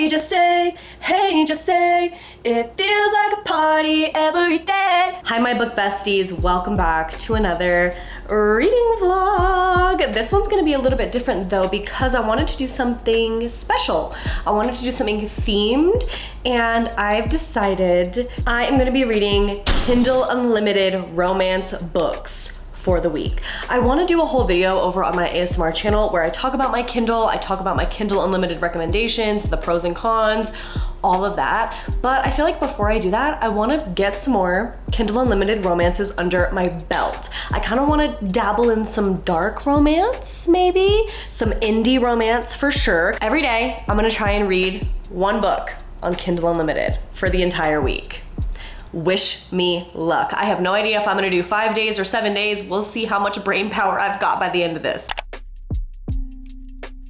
hey, just say, it feels like a party every day. Hi, my book besties. Welcome back to another reading vlog. This one's gonna be a little bit different though because I wanted to do something special. I wanted to do something themed, and I've decided I am gonna be reading Kindle Unlimited romance books for the week. I want to do a whole video over on my ASMR channel where I talk about my Kindle, I talk about my Kindle Unlimited recommendations, the pros and cons, all of that. But I feel like before I do that, I want to get some more Kindle Unlimited romances under my belt. I kind of want to dabble in some dark romance, maybe some indie romance for sure. Every day, I'm going to try and read one book on Kindle Unlimited for the entire week. Wish me luck. I have no idea if I'm gonna do 5 days or 7 days. We'll see how much brain power I've got by the end of this.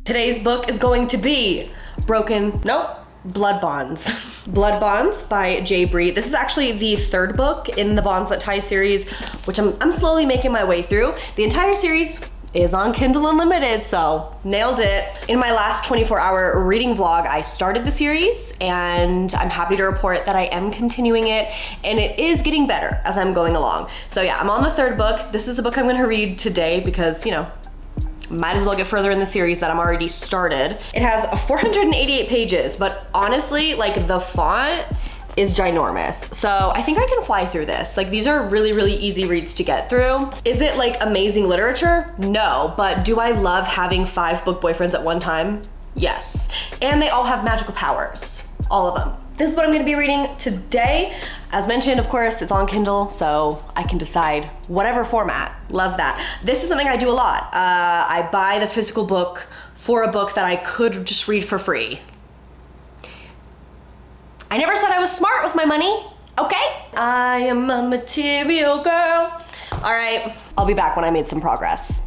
Today's book is going to be Blood Bonds. Blood Bonds by J. Bree. This is actually the third book in the Bonds That Tie series, which I'm slowly making my way through. The entire series is on Kindle Unlimited, so nailed it. In my last 24-hour reading vlog, I started the series, and I'm happy to report that I am continuing it, and it is getting better as I'm going along. So yeah, I'm on the third book. This is the book I'm gonna read today because, you know, might as well get further in the series that I'm already started. It has 488 pages, but honestly, like, the font is ginormous. So I think I can fly through this. Like, these are really, really easy reads to get through. Is it like amazing literature? No, but do I love having 5 book boyfriends at one time? Yes. And they all have magical powers, all of them. This is what I'm gonna be reading today. As mentioned, of course, it's on Kindle, so I can decide whatever format. Love that. This is something I do a lot. I buy the physical book for a book that I could just read for free. I never said I was smart with my money, okay? I am a material girl. All right, I'll be back when I made some progress.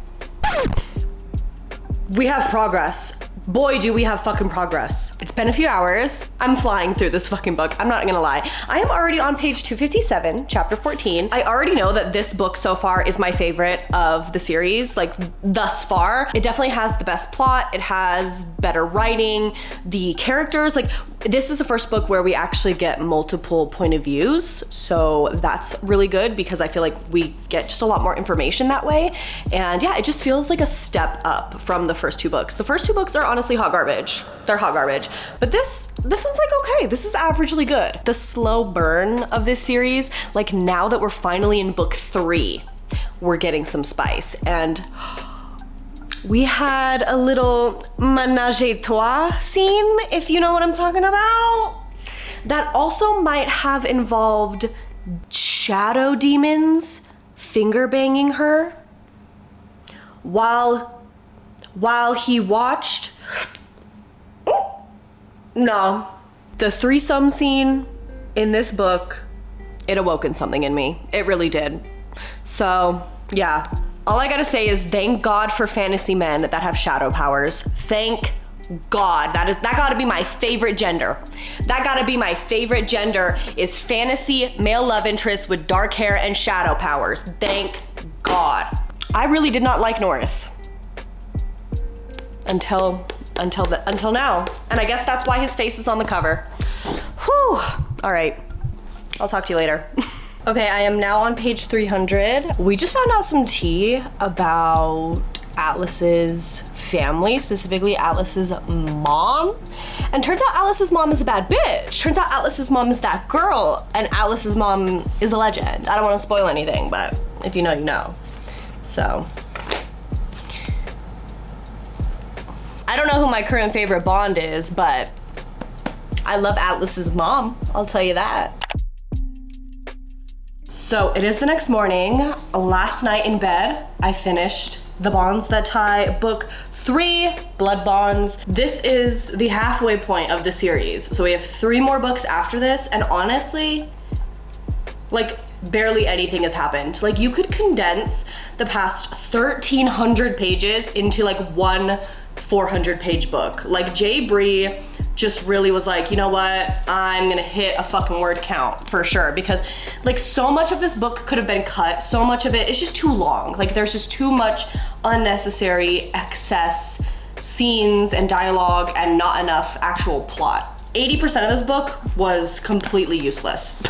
We have progress. Boy, do we have fucking progress. It's been a few hours. I'm flying through this fucking book. I'm not gonna lie. I am already on page 257, chapter 14. I already know that this book so far is my favorite of the series, like thus far. It definitely has the best plot. It has better writing. The characters, like, this is the first book where we actually get multiple point of views. So that's really good because I feel like we get just a lot more information that way. And yeah, it just feels like a step up from the first 2 books. The first 2 books are honestly hot garbage. They're hot garbage. But this one's like, okay, this is averagely good. The slow burn of this series, like now that we're finally in book 3, we're getting some spice. And we had a little ménage à trois scene, if you know what I'm talking about. That also might have involved shadow demons finger banging her while he watched. No, the threesome scene in this book, it awoken something in me. It really did. So yeah, all I gotta say is thank God for fantasy men that have shadow powers. Thank God. That gotta be my favorite gender. That gotta be my favorite gender, is fantasy male love interest with dark hair and shadow powers. Thank God. I really did not like North until now. And I guess that's why his face is on the cover. Whew. All right, I'll talk to you later. Okay, I am now on page 300. We just found out some tea about Atlas's family, specifically Atlas's mom. And turns out Atlas's mom is a bad bitch. Turns out Atlas's mom is that girl, and Atlas's mom is a legend. I don't want to spoil anything, but if you know, you know. So I don't know who my current favorite Bond is, but I love Atlas's mom, I'll tell you that. So it is the next morning. Last night in bed, I finished The Bonds That Tie, book 3, Blood Bonds. This is the halfway point of the series. So we have 3 more books after this, and honestly, like, barely anything has happened. Like, you could condense the past 1,300 pages into like one 400-page book. Like, J. Bree just really was like, you know what, I'm gonna hit a fucking word count for sure, because like so much of this book could have been cut. So much of it is just too long. Like, there's just too much unnecessary excess scenes and dialogue and not enough actual plot. 80% of this book was completely useless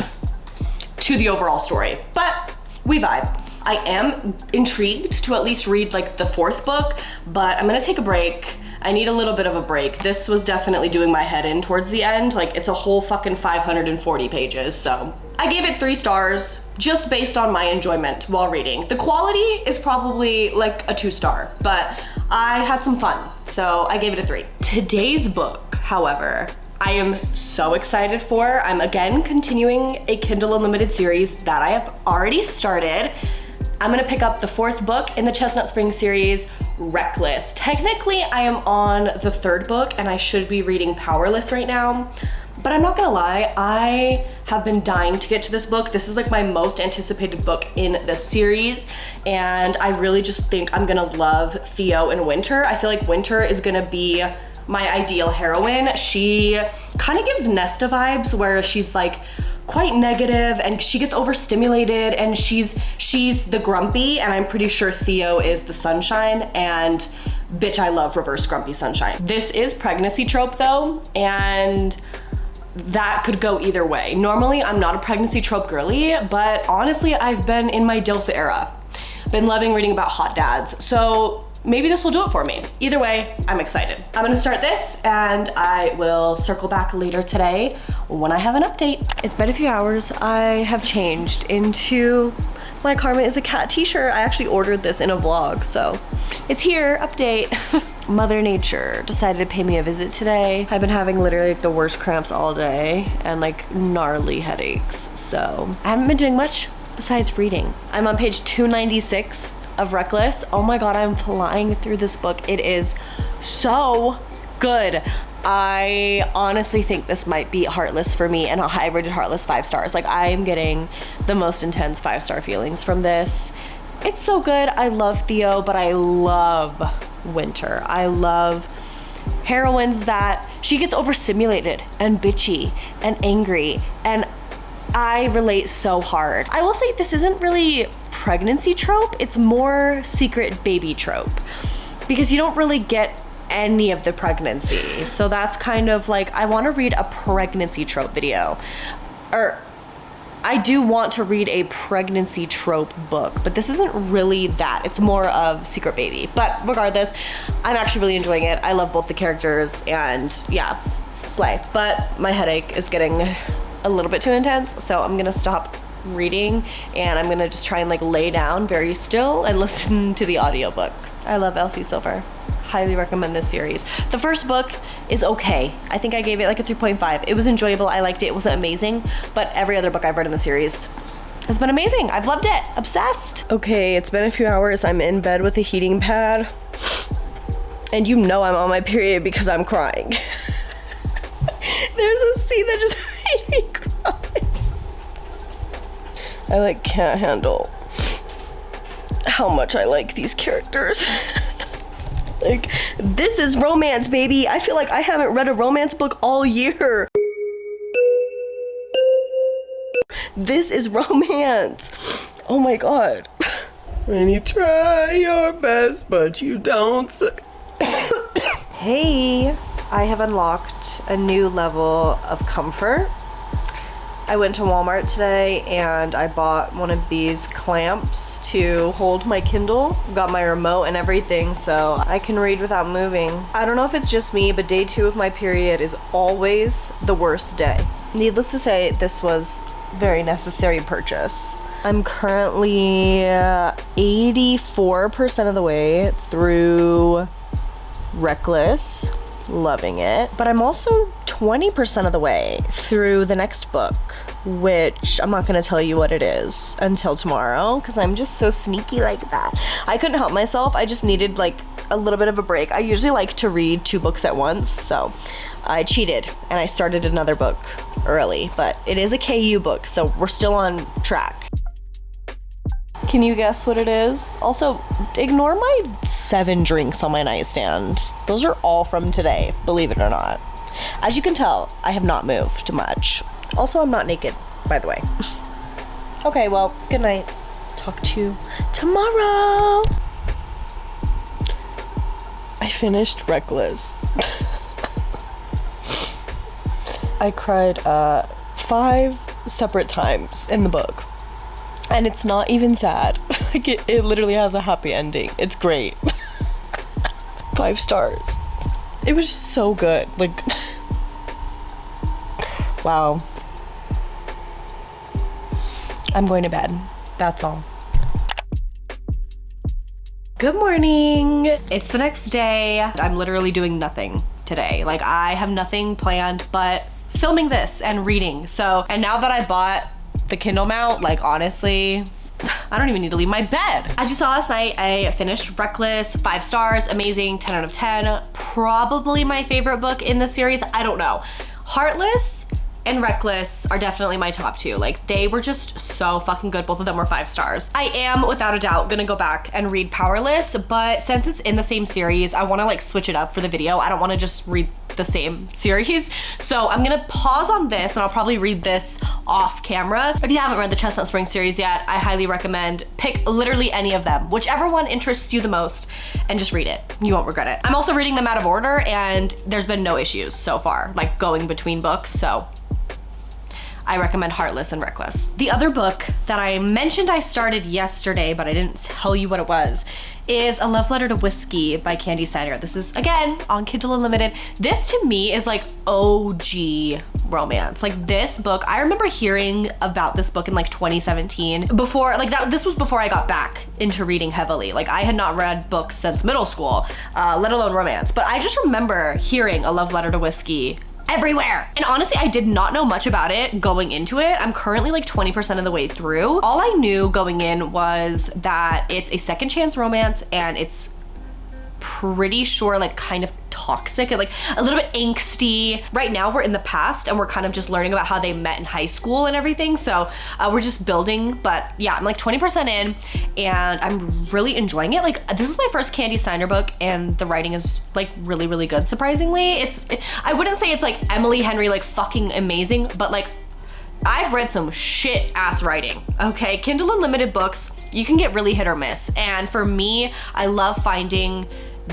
to the overall story, but we vibe. I am intrigued to at least read like the 4th book, but I'm gonna take a break. I need a little bit of a break. This was definitely doing my head in towards the end. Like, it's a whole fucking 540 pages, so. I gave it 3 stars just based on my enjoyment while reading. The quality is probably like a 2-star, but I had some fun, so I gave it a 3. Today's book, however, I am so excited for. I'm again continuing a Kindle Unlimited series that I have already started. I'm gonna pick up the 4th book in the Chestnut Springs series, Reckless. Technically, I am on the 3rd book and I should be reading Powerless right now, but I'm not gonna lie, I have been dying to get to this book. This is like my most anticipated book in the series, and I really just think I'm gonna love Theo and Winter. I feel like Winter is gonna be my ideal heroine. She kind of gives Nesta vibes, where she's like quite negative and she gets overstimulated, and she's the grumpy, and I'm pretty sure Theo is the sunshine, and bitch, I love reverse grumpy sunshine. This is pregnancy trope though, and that could go either way. Normally I'm not a pregnancy trope girly, but honestly I've been in my DILF era. Been loving reading about hot dads, so maybe this will do it for me. Either way, I'm excited. I'm gonna start this and I will circle back later today when I have an update. It's been a few hours. I have changed into my Karma is a Cat t-shirt. I actually ordered this in a vlog, so it's here, update. Mother Nature decided to pay me a visit today. I've been having literally like the worst cramps all day and like gnarly headaches, so I haven't been doing much besides reading. I'm on page 296 of Reckless. Oh my god, I'm flying through this book. It is so good. I honestly think this might be Heartless for me, and I rated Heartless 5 stars. Like, I am getting the most intense 5-star feelings from this. It's so good. I love Theo, but I love Winter. I love heroines that she gets overstimulated and bitchy and angry, and I relate so hard. I will say this isn't really pregnancy trope, it's more secret baby trope, because you don't really get any of the pregnancy. So that's kind of like, I want to read a pregnancy trope video, or I do want to read a pregnancy trope book, but this isn't really that. It's more of secret baby. But regardless, I'm actually really enjoying it. I love both the characters, and yeah, slay. But my headache is getting a little bit too intense, so I'm gonna stop reading and I'm gonna just try and like lay down very still and listen to the audiobook. I love Elsie Silver. Highly recommend this series. The first book is okay. I think I gave it like a 3.5. It was enjoyable. I liked it. It wasn't amazing, but every other book I've read in the series has been amazing. I've loved it. Obsessed. Okay, it's been a few hours. I'm in bed with a heating pad, and you know I'm on my period because I'm crying. There's a scene that just made me cry. I like can't handle how much I like these characters. Like, this is romance, baby. I feel like I haven't read a romance book all year. This is romance. Oh my god. When you try your best, but you don't suck. Hey, I have unlocked a new level of comfort. I went to Walmart today and I bought one of these clamps to hold my Kindle. Got my remote and everything so I can read without moving. I don't know if it's just me, but day 2 of my period is always the worst day. Needless to say, this was a very necessary purchase. I'm currently 84% of the way through Reckless. Loving it, but I'm also 20% of the way through the next book, which I'm not going to tell you what it is until tomorrow because I'm just so sneaky like that. I couldn't help myself. I just needed like a little bit of a break. I usually like to read 2 books at once, so I cheated and I started another book early, but it is a KU book, so we're still on track. Can you guess what it is? Also, ignore my 7 drinks on my nightstand. Those are all from today, believe it or not. As you can tell, I have not moved much. Also, I'm not naked, by the way. Okay, well, good night. Talk to you tomorrow. I finished Reckless. I cried 5 separate times in the book. And it's not even sad. Like it literally has a happy ending. It's great. 5 stars. It was just so good. Like, wow. I'm going to bed. That's all. Good morning. It's the next day. I'm literally doing nothing today. Like, I have nothing planned but filming this and reading. So, and now that I bought the Kindle mount, like, honestly, I don't even need to leave my bed. As you saw last night, I finished Reckless, 5 stars, amazing, 10 out of 10. Probably my favorite book in the series. I don't know. Heartless and Reckless are definitely my top 2. Like, they were just so fucking good. Both of them were 5 stars. I am, without a doubt, gonna go back and read Powerless, but since it's in the same series, I wanna like switch it up for the video. I don't wanna just read the same series. So I'm gonna pause on this and I'll probably read this off camera. If you haven't read the Chestnut Spring series yet, I highly recommend pick literally any of them, whichever one interests you the most, and just read it. You won't regret it. I'm also reading them out of order and there's been no issues so far, like going between books, so I recommend Heartless and Reckless. The other book that I mentioned I started yesterday, but I didn't tell you what it was, is A Love Letter to Whiskey by Candy Steiner. This is, again, on Kindle Unlimited. This to me is like OG romance. Like, this book, I remember hearing about this book in like 2017 before, like this was before I got back into reading heavily. Like, I had not read books since middle school, let alone romance. But I just remember hearing A Love Letter to Whiskey everywhere. And honestly, I did not know much about it going into it. I'm currently like 20% of the way through. All I knew going in was that it's a second chance romance and it's pretty sure like kind of toxic and like a little bit angsty. Right now we're in the past and we're kind of just learning about how they met in high school and everything. So we're just building, but yeah, I'm like 20% in and I'm really enjoying it. Like, this is my first Candy Steiner book and the writing is like really, really good. Surprisingly, I wouldn't say it's like Emily Henry, like fucking amazing, but like I've read some shit ass writing, okay? Kindle Unlimited books, you can get really hit or miss. And for me, I love finding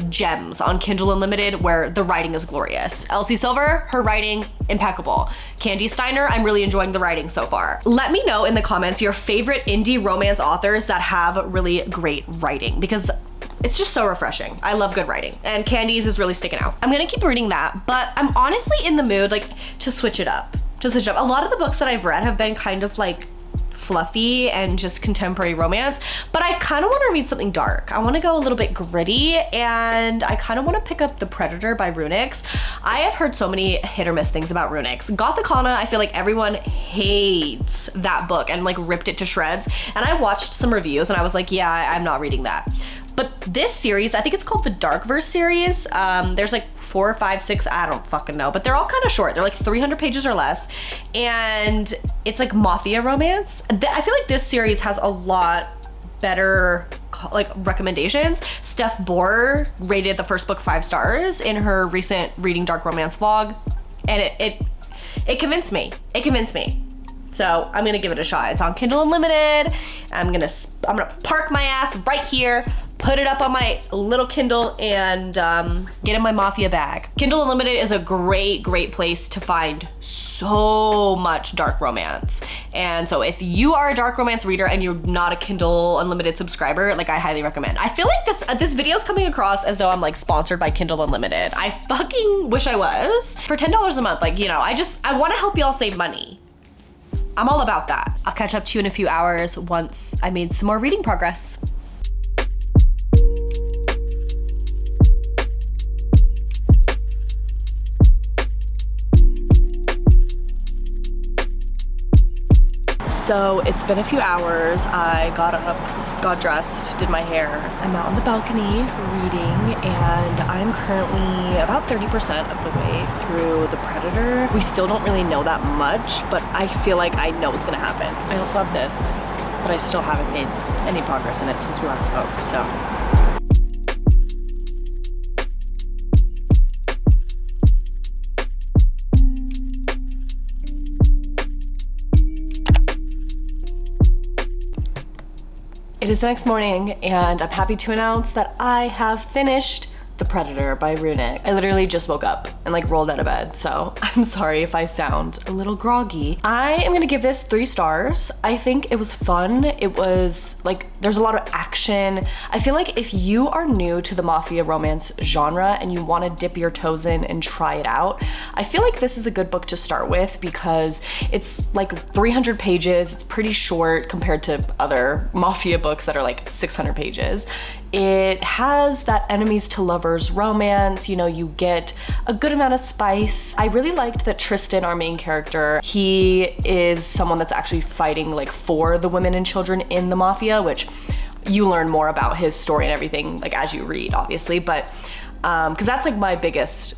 gems on Kindle Unlimited where the writing is glorious. Elsie Silver, her writing, impeccable. Candy Steiner, I'm really enjoying the writing so far. Let me know in the comments your favorite indie romance authors that have really great writing, because it's just so refreshing. I love good writing, and Candy's is really sticking out. I'm gonna keep reading that, but I'm honestly in the mood like to switch it up. A lot of the books that I've read have been kind of like fluffy and just contemporary romance, but I kind of want to read something dark. I want to go a little bit gritty, and I kind of want to pick up The Predator by Runix. I have heard so many hit or miss things about Runix. Gothicana, I feel like everyone hates that book and like ripped it to shreds, and I watched some reviews and I was like, yeah, I'm not reading that. But this series, I think it's called the Darkverse series. There's like 4, 5, 6, I don't fucking know, but they're all kind of short. They're like 300 pages or less. And it's like mafia romance. I feel like this series has a lot better like recommendations. Steph Bohr rated the first book 5 stars in her recent Reading Dark Romance vlog. And it convinced me. It convinced me. So I'm gonna give it a shot. It's on Kindle Unlimited. I'm gonna park my ass right here, put it up on my little Kindle, and get in my mafia bag. Kindle Unlimited is a great, great place to find so much dark romance. And so if you are a dark romance reader and you're not a Kindle Unlimited subscriber, like, I highly recommend. I feel like this video is coming across as though I'm like sponsored by Kindle Unlimited. I fucking wish I was. For $10 a month, like, you know, I wanna help y'all save money. I'm all about that. I'll catch up to you in a few hours once I made some more reading progress. So it's been a few hours. I got up, got dressed, did my hair. I'm out on the balcony reading, and I'm currently about 30% of the way through The Predator. We still don't really know that much, but I feel like I know what's gonna happen. I also have this, but I still haven't made any progress in it since we last spoke, so. It is the next morning, and I'm happy to announce that I have finished The Predator by Runic. I literally just woke up and like rolled out of bed, so I'm sorry if I sound a little groggy. I am gonna give this 3 stars. I think it was fun. It was like, there's a lot of action. I feel like if you are new to the mafia romance genre and you wanna dip your toes in and try it out, I feel like this is a good book to start with because it's like 300 pages. It's pretty short compared to other mafia books that are like 600 pages. It has that enemies to lovers romance, you know, you get a good amount of spice. I really liked that Tristan, our main character, he is someone that's actually fighting like for the women and children in the mafia, which you learn more about his story and everything like as you read, obviously, but because that's like my biggest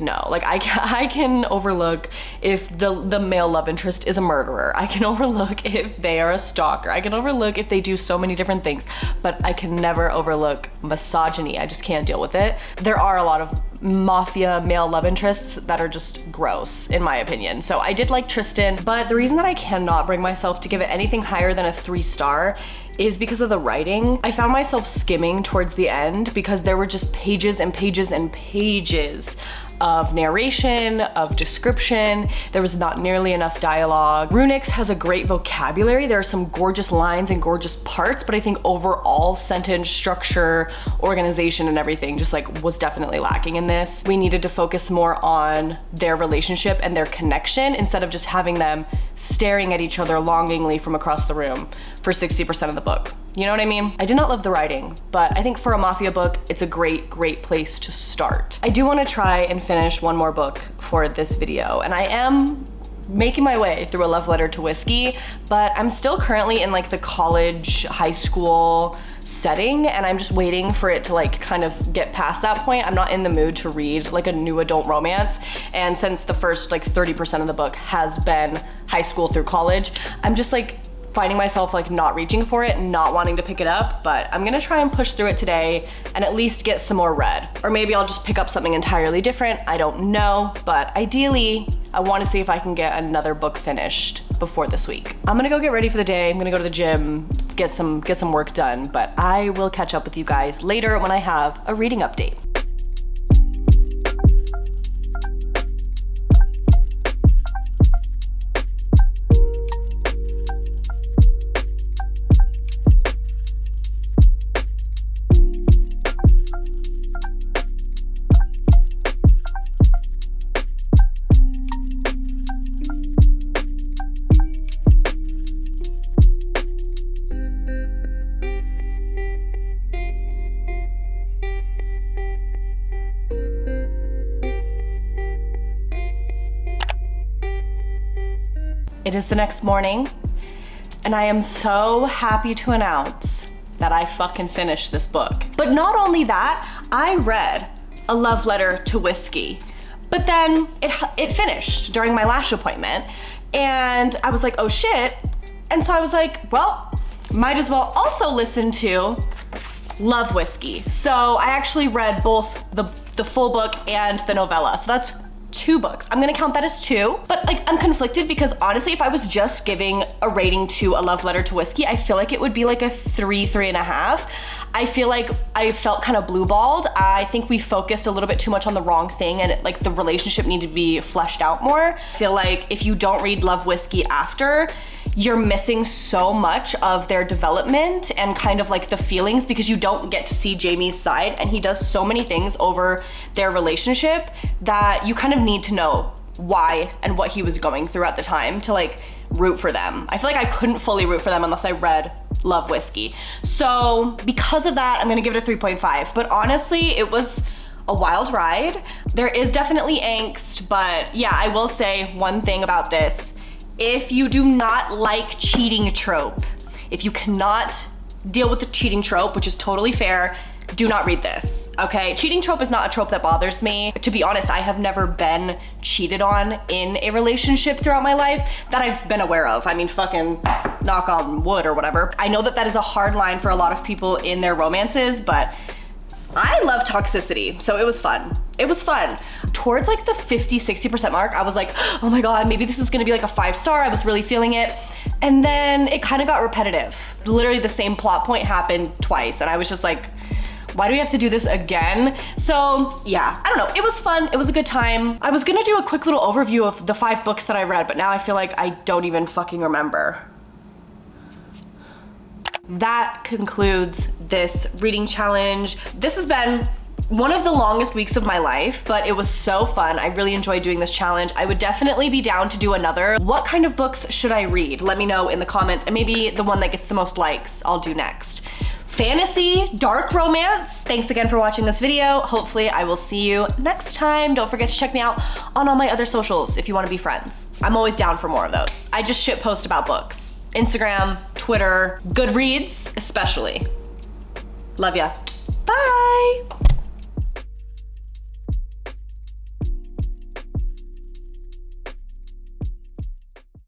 no. Like I can overlook if the male love interest is a murderer. I can overlook if they are a stalker. I can overlook if they do so many different things, but I can never overlook misogyny. I just can't deal with it. There are a lot of mafia male love interests that are just gross in my opinion. So I did like Tristan, but the reason that I cannot bring myself to give it anything higher than a 3-star is because of the writing. I found myself skimming towards the end because there were just pages and pages and pages of narration, of description. There was not nearly enough dialogue. Runic has a great vocabulary. There are some gorgeous lines and gorgeous parts, but I think overall sentence structure, organization, and everything just like was definitely lacking in this. We needed to focus more on their relationship and their connection instead of just having them staring at each other longingly from across the room for 60% of the book. You know what I mean? I did not love the writing, but I think for a mafia book, it's a great place to start. I do want to try and finish one more book for this video, and I am making my way through A Love Letter to Whiskey, but I'm still currently in like the college, high school setting, and I'm just waiting for it to like kind of get past that point. I'm not in the mood to read like a new adult romance, and since the first like 30% of the book has been high school through college, I'm just like finding myself like not reaching for it, not wanting to pick it up, but I'm gonna try and push through it today and at least get some more read. Or maybe I'll just pick up something entirely different, I don't know, but ideally, I wanna see if I can get another book finished before this week. I'm gonna go get ready for the day, I'm gonna go to the gym, get some work done, but I will catch up with you guys later when I have a reading update. It is the next morning, and I am so happy to announce that I fucking finished this book. But not only that, I read A Love Letter to Whiskey, but then it finished during my lash appointment, and I was like, oh shit. And so I was like, well, might as well also listen to Love Whiskey. So I actually read both the full book and the novella. So that's 2 books. I'm gonna count that as 2, but like I'm conflicted because honestly, if I was just giving a rating to A Love Letter to Whiskey, I feel like it would be like a 3.5. I feel like I felt kind of blue-balled. I think we focused a little bit too much on the wrong thing, and like the relationship needed to be fleshed out more. I feel like if you don't read Love Whiskey after, you're missing so much of their development and kind of like the feelings because you don't get to see Jamie's side, and he does so many things over their relationship that you kind of need to know why and what he was going through at the time to like root for them. I feel like I couldn't fully root for them unless I read Love Whiskey. So because of that, I'm gonna give it a 3.5. But honestly, it was a wild ride. There is definitely angst, but yeah, I will say one thing about this. If you do not like cheating trope, if you cannot deal with the cheating trope, which is totally fair, do not read this, okay? Cheating trope is not a trope that bothers me. To be honest, I have never been cheated on in a relationship throughout my life that I've been aware of. I mean, fucking knock on wood or whatever. I know that that is a hard line for a lot of people in their romances, but I love toxicity, so it was fun. It was fun. Towards like the 50-60% mark, I was like, oh my God, maybe this is gonna be like a 5-star. I was really feeling it. And then it kind of got repetitive. Literally the same plot point happened twice, and I was just like, Why do we have to do this again? So yeah, I don't know. It was fun. It was a good time. I was gonna do a quick little overview of the 5 books that I read, but now I feel like I don't even fucking remember. That concludes this reading challenge. This has been one of the longest weeks of my life, but it was so fun. I really enjoyed doing this challenge. I would definitely be down to do another. What kind of books should I read? Let me know in the comments, and maybe the one that gets the most likes I'll do next. Fantasy, dark romance. Thanks again for watching this video. Hopefully I will see you next time. Don't forget to check me out on all my other socials if you want to be friends. I'm always down for more of those. I just shit post about books. Instagram, Twitter, Goodreads especially. Love ya. Bye.